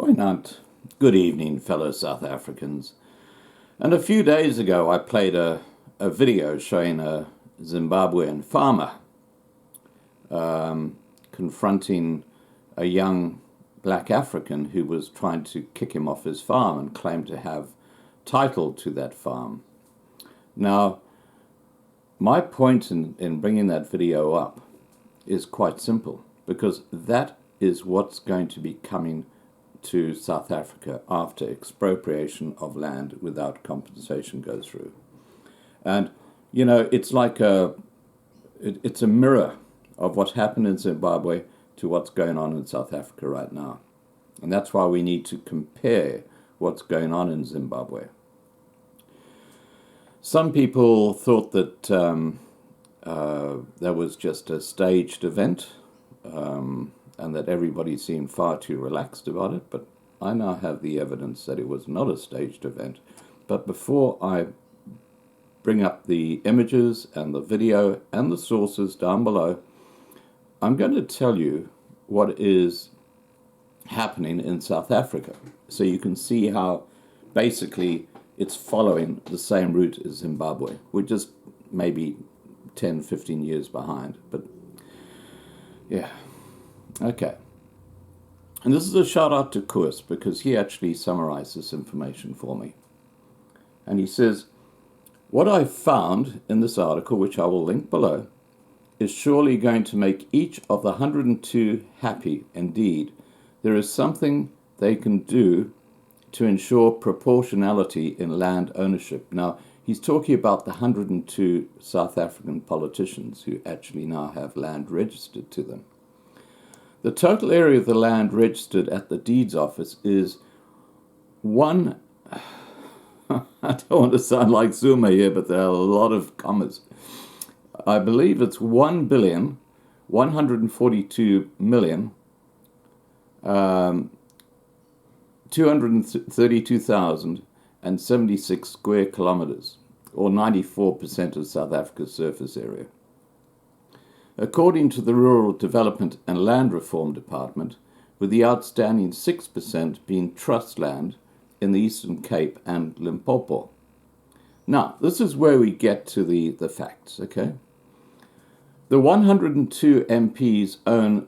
Goeienaand. Good evening, fellow South Africans. And a few days ago, I played a video showing a Zimbabwean farmer confronting a young black African who was trying to kick him off his farm and claimed to have title to that farm. Now, my point in bringing that video up is quite simple, because that is what's going to be coming to South Africa after expropriation of land without compensation goes through. And, you know, it's like it's a mirror of what's happened in Zimbabwe to what's going on in South Africa right now. And that's why we need to compare what's going on in Zimbabwe. Some people thought that that was just a staged event, and that everybody seemed far too relaxed about it, but I now have the evidence that it was not a staged event. But before I bring up the images and the video and the sources down below, I'm going to tell you what is happening in South Africa, so you can see how basically it's following the same route as Zimbabwe. We're just maybe 10, 15 years behind, but yeah. Okay. And this is a shout out to Koos, because he actually summarized this information for me. And he says, what I found in this article, which I will link below, is surely going to make each of the 102 happy. Indeed, there is something they can do to ensure proportionality in land ownership. Now, he's talking about the 102 South African politicians who actually now have land registered to them. The total area of the land registered at the deeds office is I don't want to sound like Zuma here, but there are a lot of commas. I believe it's 1,142,232,076 square kilometers, or 94% of South Africa's surface area. According to the Rural Development and Land Reform Department, with the outstanding 6% being trust land in the Eastern Cape and Limpopo. Now, this is where we get to the facts, okay? The 102 MPs own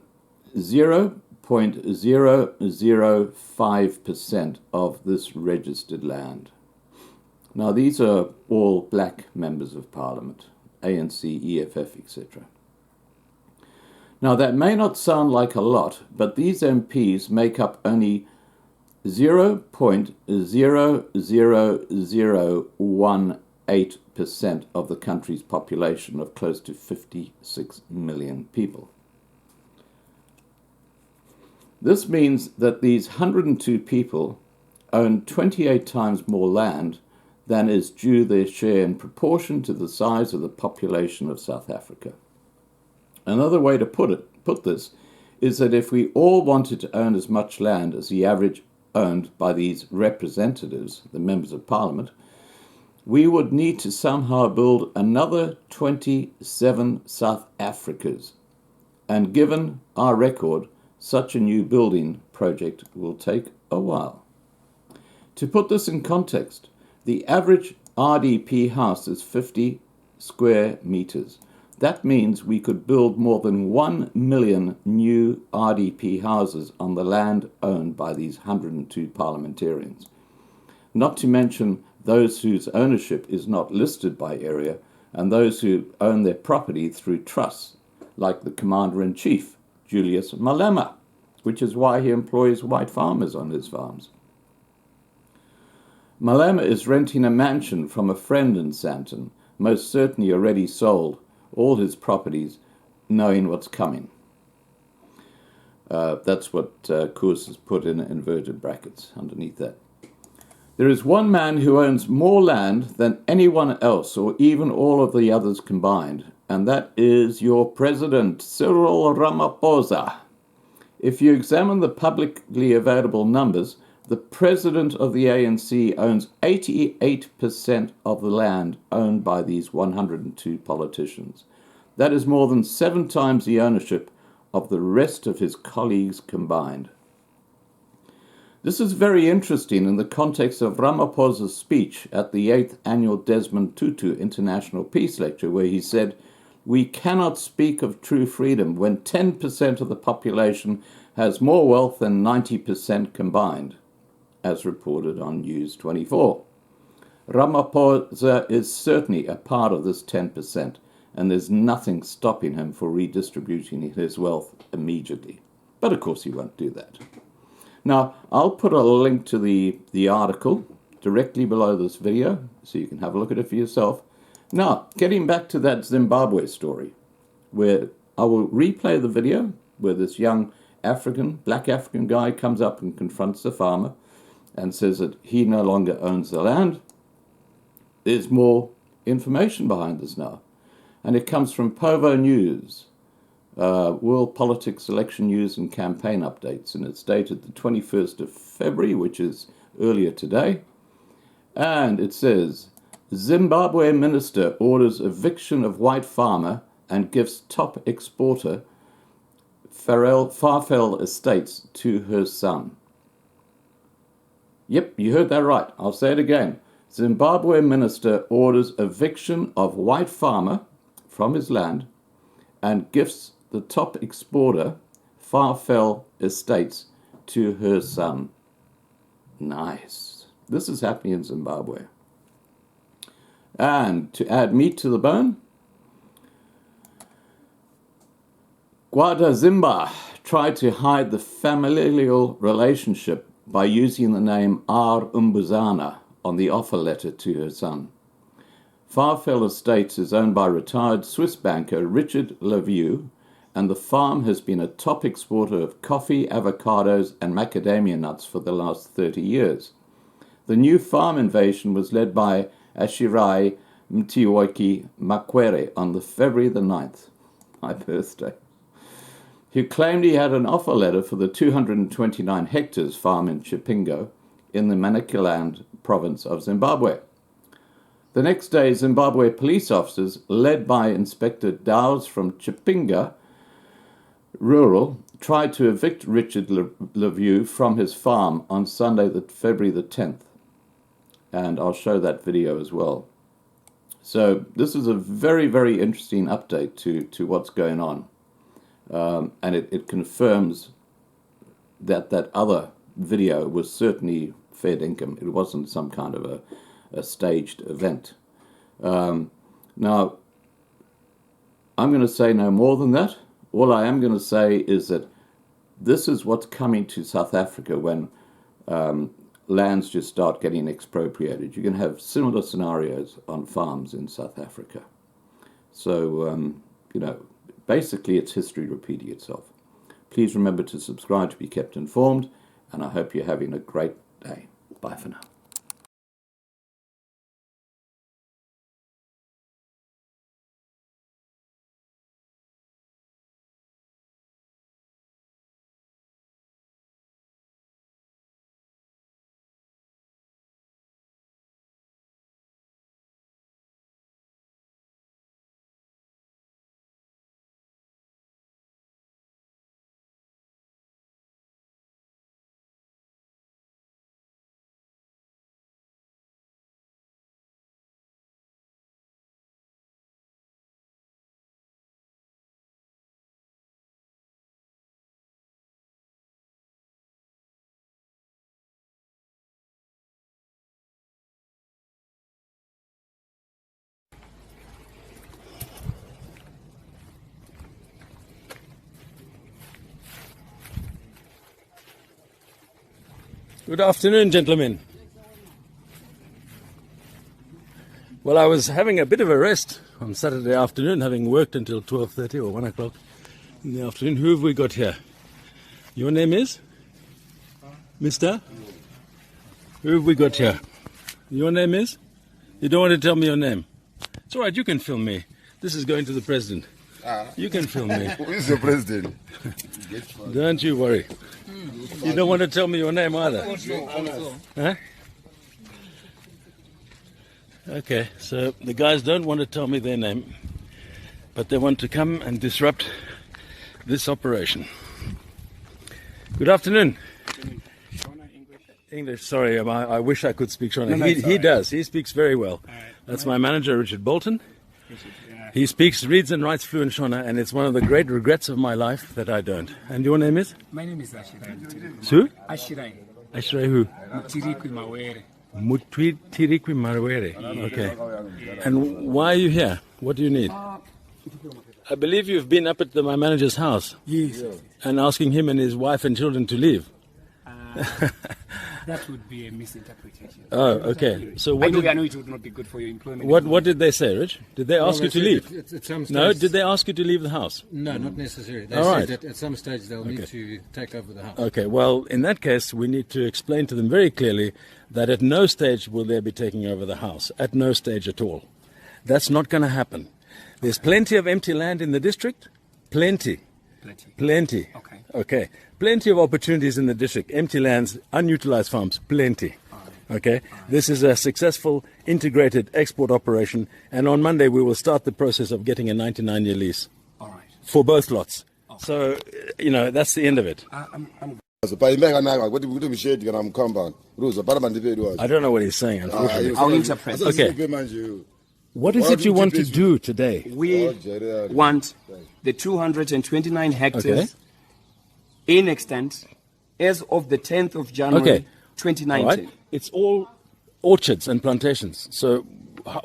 0.005% of this registered land. Now, these are all black members of Parliament, ANC, EFF, etc. Now, that may not sound like a lot, but these MPs make up only 0.00018% of the country's population of close to 56 million people. This means that these 102 people own 28 times more land than is due their share in proportion to the size of the population of South Africa. Another way to put this is that if we all wanted to own as much land as the average owned by these representatives, the members of Parliament, we would need to somehow build another 27 South Africas. And given our record, such a new building project will take a while. To put this in context, the average RDP house is 50 square meters. That means we could build more than 1 million new RDP houses on the land owned by these 102 parliamentarians. Not to mention those whose ownership is not listed by area, and those who own their property through trusts, like the Commander-in-Chief, Julius Malema, which is why he employs white farmers on his farms. Malema is renting a mansion from a friend in Sandton, most certainly already sold all his properties, knowing what's coming. That's what Koos has put in inverted brackets underneath that. There is one man who owns more land than anyone else, or even all of the others combined, and that is your president, Cyril Ramaphosa. If you examine the publicly available numbers, the president of the ANC owns 88% of the land owned by these 102 politicians. That is more than 7 times the ownership of the rest of his colleagues combined. This is very interesting in the context of Ramaphosa's speech at the 8th Annual Desmond Tutu International Peace Lecture, where he said, "We cannot speak of true freedom when 10% of the population has more wealth than 90% combined," as reported on News 24. Ramaphosa is certainly a part of this 10%, and there's nothing stopping him for redistributing his wealth immediately. But of course he won't do that. Now, I'll put a link to the article directly below this video, so you can have a look at it for yourself. Now, getting back to that Zimbabwe story, where I will replay the video where this young black African guy comes up and confronts the farmer and says that he no longer owns the land. There's more information behind this now, and it comes from Povo News, World Politics, Election News and Campaign Updates, and it's dated the 21st of February, which is earlier today. And it says, Zimbabwe minister orders eviction of white farmer and gives top exporter Farfel estates to her son. Yep, you heard that right. I'll say it again. Zimbabwe minister orders eviction of white farmer from his land and gifts the top exporter Farfel estates to her son. Nice. This is happening in Zimbabwe. And to add meat to the bone, Guadazimba tried to hide the familial relationship by using the name R. Umbuzana on the offer letter to her son. Farfel Estates is owned by retired Swiss banker Richard Levieux, and the farm has been a top exporter of coffee, avocados, and macadamia nuts for the last 30 years. The new farm invasion was led by Ashirai Mtiwoki Makwere on February the 9th, my birthday, who claimed he had an offer letter for the 229 hectares farm in Chipingo in the Manicaland province of Zimbabwe. The next day, Zimbabwe police officers, led by Inspector Dowes from Chipinga Rural, tried to evict Richard Levieux from his farm on Sunday, February the 10th. And I'll show that video as well. So this is a very, very interesting update to what's going on. And it confirms that other video was certainly fair dinkum. It wasn't some kind of a staged event. Now, I'm going to say no more than that. All I am going to say is that this is what's coming to South Africa when lands just start getting expropriated. You can have similar scenarios on farms in South Africa. So, basically it's history repeating itself. Please remember to subscribe to be kept informed, and I hope you're having a great day. Bye for now. Good afternoon, gentlemen. Well, I was having a bit of a rest on Saturday afternoon, having worked until 12:30 or 1 o'clock in the afternoon. Who have we got here? Your name is? Mister? Who have we got here? Your name is? You don't want to tell me your name? It's all right, you can film me. This is going to the president. You can film me. Who is the president? Don't you worry. You don't want to tell me your name either. Huh? Okay, so the guys don't want to tell me their name, but they want to come and disrupt this operation. Good afternoon. English, sorry, I wish I could speak Shona. No, he it's all right. does. He speaks very well. That's my manager, Richard Bolton. He speaks, reads and writes fluent Shona, and it's one of the great regrets of my life that I don't. And your name is? My name is Ashirai. Su? Ashirai. Ashray who? Tirikwi Mawere. Mutwi Tirikwi Marwere. Okay. And why are you here? What do you need? I believe you've been up at my manager's house. Yes. And asking him and his wife and children to leave. That would be a misinterpretation. Oh, okay. So I what know it would not be good for your employment. what did they say, Rich? Did they ask you to leave? At some stage, No, did they ask you to leave the house? No, not necessarily. They All said right. that at some stage they'll need to take over the house. Okay, well, in that case, we need to explain to them very clearly that at no stage will they be taking over the house. At no stage at all. That's not going to happen. There's plenty of empty land in the district. Plenty. Plenty. Okay. Okay. Plenty of opportunities in the district. Empty lands, unutilized farms. Plenty. Okay. This is a successful integrated export operation. And on Monday, we will start the process of getting a 99-year lease. All right. For both lots. So, that's the end of it. I'm I don't know what he's saying, unfortunately. I'll interpret. Okay. What is it you want to do today? We want the 229 hectares Okay. in extent as of the 10th of January Okay. 2019. All right. It's all orchards and plantations. So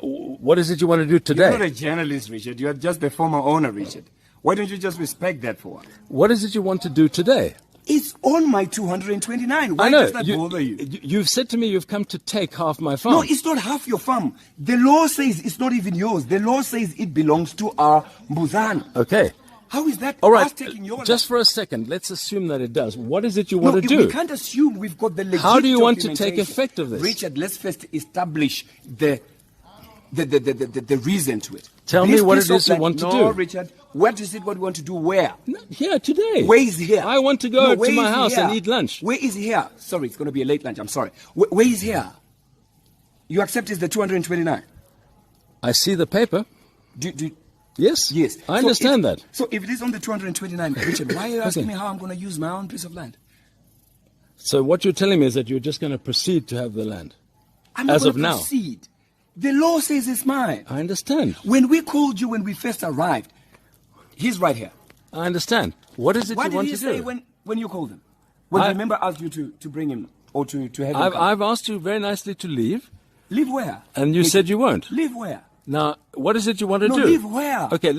what is it you want to do You're not today? a journalist, Richard. You are just the former owner, Richard. Why don't you just respect that for once? What is it you want to do today? It's on my 229. Why I know. does that bother you? You've said to me you've come to take half my farm. No, it's not half your farm. The law says it's not even yours. The law says it belongs to our Mbuzana. Okay. How is that All right. us taking your Just for a second, let's assume that it does. What is it you No, want to we do? can't assume we've got the legit How do you want to take documentation. effect of this? Richard, let's first establish the reason to it. Tell This me what piece it of is you land- want to no, do. Richard, what is it what we want to do where? No, here today. Where is here? I want to go No, to where my is house here? and eat lunch. Where is here? Sorry, it's going to be a late lunch. I'm sorry. Where is here? You accept it's the 229? I see the paper. Do, Yes. yes. I understand So that. So if it is on the 229, Richard, why are you asking Okay. me how I'm going to use my own piece of land? So what you're telling me is that you're just going to proceed to have the land. I'm not As going of to now. proceed. The law says it's mine. I understand. When we called you when we first arrived, he's right here. I understand. What is it What you did want he to say do? when you called him? When I- the member asked you to bring him or to have him come? I've asked you very nicely to leave, Leave where? and you said you won't. Leave where? Now, what is it you want to No, do? leave where? Okay,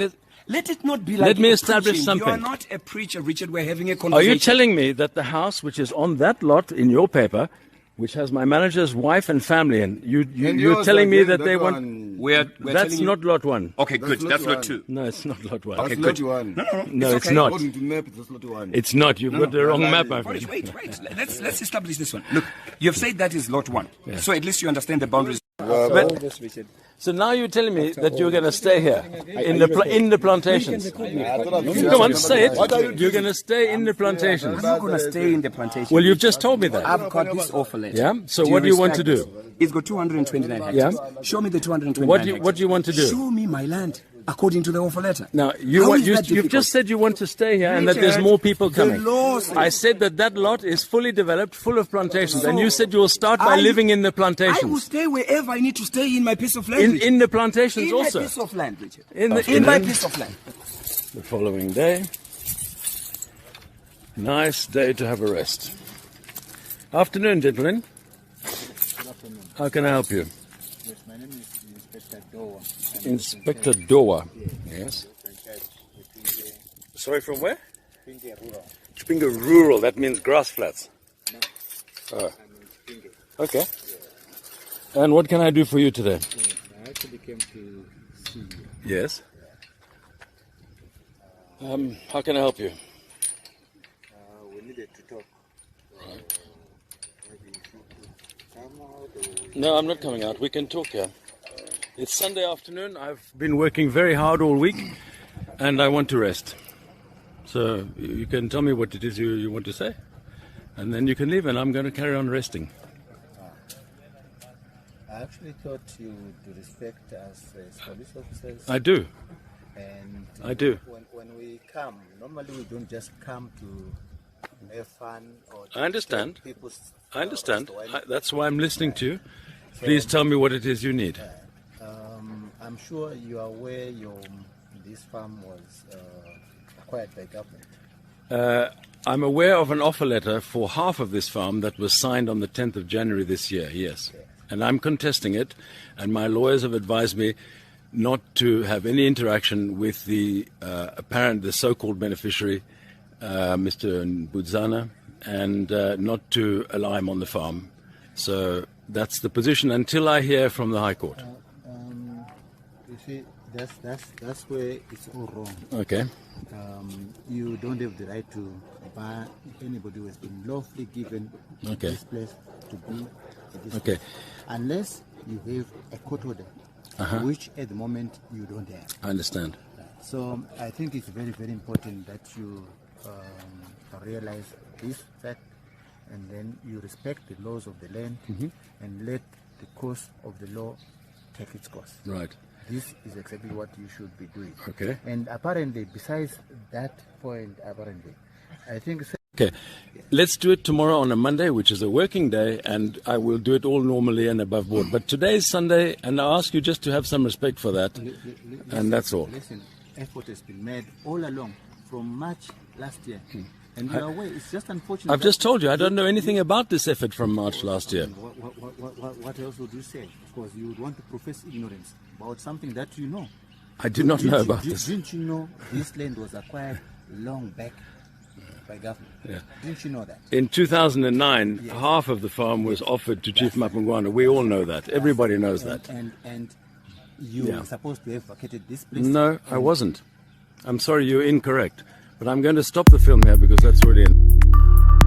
Let it not be like Let me a establish preaching. something. You are not a preacher, Richard. We're having a are conversation. you telling me that the house which is on that lot in your paper, which has my manager's wife and family, and you're telling me that they want... We're That's telling you- not lot one. Okay, good. That's lot two. No, it's not lot one. Okay, good. No, it's okay. not. According to map, it's not one. It's not. You've got the wrong map, my Wait, friend. wait. Let's establish this one. Look, you've said that is lot one. So at least you understand the boundaries. But, So now you're telling me that you're going to stay here in the plantations. Come on, say it. You're going to stay in the plantations. I'm not going to stay in the plantation. Well, you've just told me that. I've got this offer letter. Yeah? So what do you want to respect do? this? It's got 229 hectares. Yeah? Show me the 229 What do you want to do? Show me my land according to the offer letter. Now, How you've is that just difficult? said you want to stay here and that there's Richard, more people the coming. law says- I said that lot is fully developed, full of plantations, and you said you will start by I- living in the I will plantations. stay wherever I need to stay in my piece of land. Richard. In the plantations in also. my piece of land, Richard. In my piece of land. The following day. Nice day to have a rest. Afternoon, gentlemen. How can I help you? Yes, my name is Inspector Dowa. Inspector Dowa. Yes. Sorry, from where? Chipinge Rural. That means grass flats. Oh. Okay. And what can I do for you today? I actually came to see you. Yes. How can I help you? We needed to talk. Maybe if you could come out or... No, I'm not coming out. We can talk here. It's Sunday afternoon. I've been working very hard all week, and I want to rest. So you can tell me what it is you want to say, and then you can leave, and I'm going to carry on resting. I actually thought you would respect us as police officers. I do. And I do. When we come, normally we don't just come to have fun or I understand. people's I understand. while- That's why I'm listening to you. Please tell me what it is you need. I'm sure you are aware this farm was acquired by government. I'm aware of an offer letter for half of this farm that was signed on the 10th of January this year, yes. And I'm contesting it, and my lawyers have advised me not to have any interaction with the the so-called beneficiary, Mr. Budzana, and not to allow him on the farm. So that's the position until I hear from the High Court. You see, that's where it's all wrong. Okay. You don't have the right to bar anybody who has been lawfully given Okay. this place to be at this Okay. place, unless you have a court order, which at the moment you don't have. I understand. So I think it's very, very important that you realize this fact, and then you respect the laws of the land and let the course of the law take its course. Right. This is exactly what you should be doing. Okay. And apparently, besides that point, I think. Okay. Let's do it tomorrow on a Monday, which is a working day, and I will do it all normally and above board. But today is Sunday, and I ask you just to have some respect for that, and that's all. Listen, effort has been made all along from March last year. And you are aware, it's just unfortunate. I've just told you, I don't know anything about this effort from March last year. What else would you say? Of course, you would want to profess ignorance about something that you know. I do not know about this. Didn't you know this land was acquired long back by government? Yeah. Didn't you know that? In 2009, half of the farm was offered to Chief Mapungwana. We all know that. Everybody knows that. And you Yeah. were supposed to have vacated this place. No, I wasn't. I'm sorry, you're incorrect. But I'm going to stop the film here because that's already in.